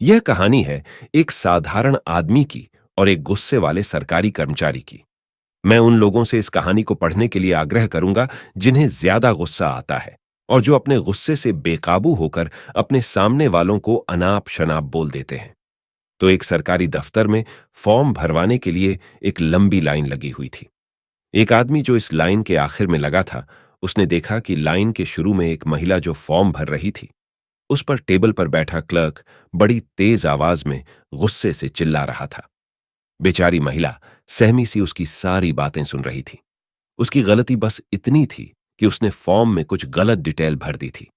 यह कहानी है एक साधारण आदमी की और एक गुस्से वाले सरकारी कर्मचारी की। मैं उन लोगों से इस कहानी को पढ़ने के लिए आग्रह करूंगा जिन्हें ज्यादा गुस्सा आता है और जो अपने गुस्से से बेकाबू होकर अपने सामने वालों को अनाप शनाप बोल देते हैं। तो एक सरकारी दफ्तर में फॉर्म भरवाने के लिए एक लंबी लाइन लगी हुई थी। एक आदमी जो इस लाइन के आखिर में लगा था, उसने देखा कि लाइन के शुरू में एक महिला जो फॉर्म भर रही थी, उस पर टेबल पर बैठा क्लर्क बड़ी तेज आवाज में गुस्से से चिल्ला रहा था। बेचारी महिला सहमी सी उसकी सारी बातें सुन रही थी। उसकी गलती बस इतनी थी कि उसने फॉर्म में कुछ गलत डिटेल भर दी थी।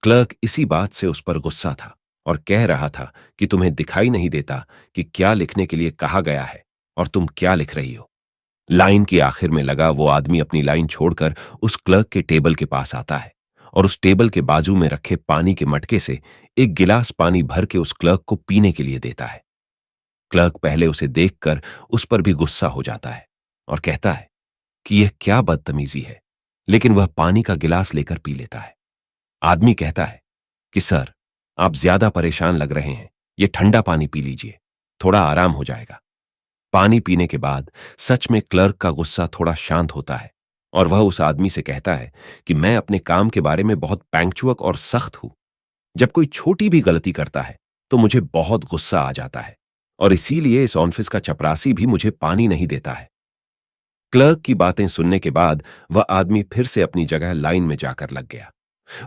क्लर्क इसी बात से उस पर गुस्सा था और कह रहा था कि तुम्हें दिखाई नहीं देता कि क्या लिखने के लिए कहा गया है और तुम क्या लिख रही हो। लाइन के आखिर में लगा वो आदमी अपनी लाइन छोड़कर उस क्लर्क के टेबल के पास आता है और उस टेबल के बाजू में रखे पानी के मटके से एक गिलास पानी भर के उस क्लर्क को पीने के लिए देता है। क्लर्क पहले उसे देखकर उस पर भी गुस्सा हो जाता है और कहता है कि यह क्या बदतमीजी है, लेकिन वह पानी का गिलास लेकर पी लेता है। आदमी कहता है कि सर, आप ज्यादा परेशान लग रहे हैं, यह ठंडा पानी पी लीजिए, थोड़ा आराम हो जाएगा। पानी पीने के बाद सच में क्लर्क का गुस्सा थोड़ा शांत होता है और वह उस आदमी से कहता है कि मैं अपने काम के बारे में बहुत पैंक्चुअक और सख्त हूं। जब कोई छोटी भी गलती करता है तो मुझे बहुत गुस्सा आ जाता है और इसीलिए इस ऑफिस का चपरासी भी मुझे पानी नहीं देता है। क्लर्क की बातें सुनने के बाद वह आदमी फिर से अपनी जगह लाइन में जाकर लग गया।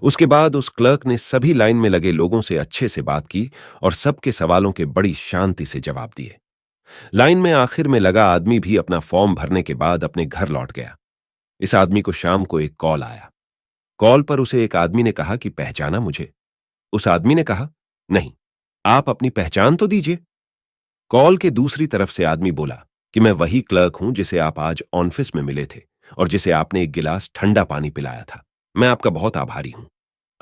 उसके बाद उस क्लर्क ने सभी लाइन में लगे लोगों से अच्छे से बात की और सबके सवालों के बड़ी शांति से जवाब दिए। लाइन में आखिर में लगा आदमी भी अपना फॉर्म भरने के बाद अपने घर लौट गया। इस आदमी को शाम को एक कॉल आया। कॉल पर उसे एक आदमी ने कहा कि पहचाना मुझे। उस आदमी ने कहा, नहीं, आप अपनी पहचान तो दीजिए। कॉल के दूसरी तरफ से आदमी बोला कि मैं वही क्लर्क हूं जिसे आप आज ऑफिस में मिले थे और जिसे आपने एक गिलास ठंडा पानी पिलाया था। मैं आपका बहुत आभारी हूं।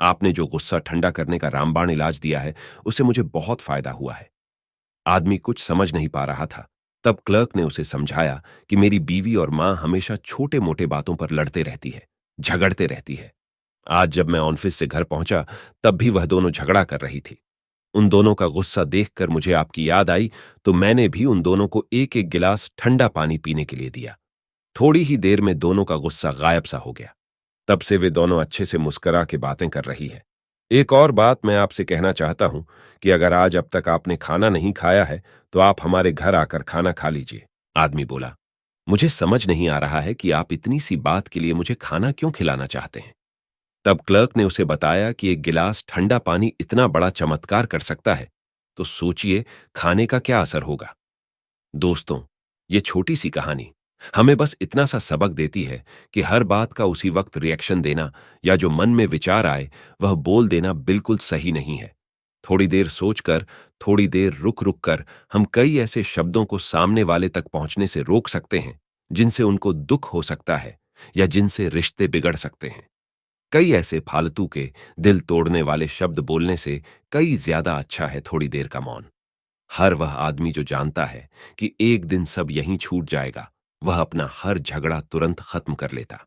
आपने जो गुस्सा ठंडा करने का रामबाण इलाज दिया है, उससे मुझे बहुत फायदा हुआ है। आदमी कुछ समझ नहीं पा रहा था। तब क्लर्क ने उसे समझाया कि मेरी बीवी और मां हमेशा छोटे मोटे बातों पर लड़ते रहती है, झगड़ते रहती है। आज जब मैं ऑफिस से घर पहुंचा तब भी वह दोनों झगड़ा कर रही थी। उन दोनों का गुस्सा देखकर मुझे आपकी याद आई, तो मैंने भी उन दोनों को एक एक गिलास ठंडा पानी पीने के लिए दिया। थोड़ी ही देर में दोनों का गुस्सा गायब सा हो गया। तब से वे दोनों अच्छे से मुस्करा के बातें कर रही है। एक और बात मैं आपसे कहना चाहता हूं कि अगर आज अब तक आपने खाना नहीं खाया है तो आप हमारे घर आकर खाना खा लीजिए। आदमी बोला, मुझे समझ नहीं आ रहा है कि आप इतनी सी बात के लिए मुझे खाना क्यों खिलाना चाहते हैं। तब क्लर्क ने उसे बताया कि एक गिलास ठंडा पानी इतना बड़ा चमत्कार कर सकता है, तो सोचिए खाने का क्या असर होगा। दोस्तों, ये छोटी सी कहानी हमें बस इतना सा सबक देती है कि हर बात का उसी वक्त रिएक्शन देना या जो मन में विचार आए वह बोल देना बिल्कुल सही नहीं है। थोड़ी देर सोचकर, थोड़ी देर रुक रुक कर हम कई ऐसे शब्दों को सामने वाले तक पहुंचने से रोक सकते हैं जिनसे उनको दुख हो सकता है या जिनसे रिश्ते बिगड़ सकते हैं। कई ऐसे फालतू के दिल तोड़ने वाले शब्द बोलने से कई ज्यादा अच्छा है थोड़ी देर का मौन। हर वह आदमी जो जानता है कि एक दिन सब यहीं छूट जाएगा, वह अपना हर झगड़ा तुरंत खत्म कर लेता।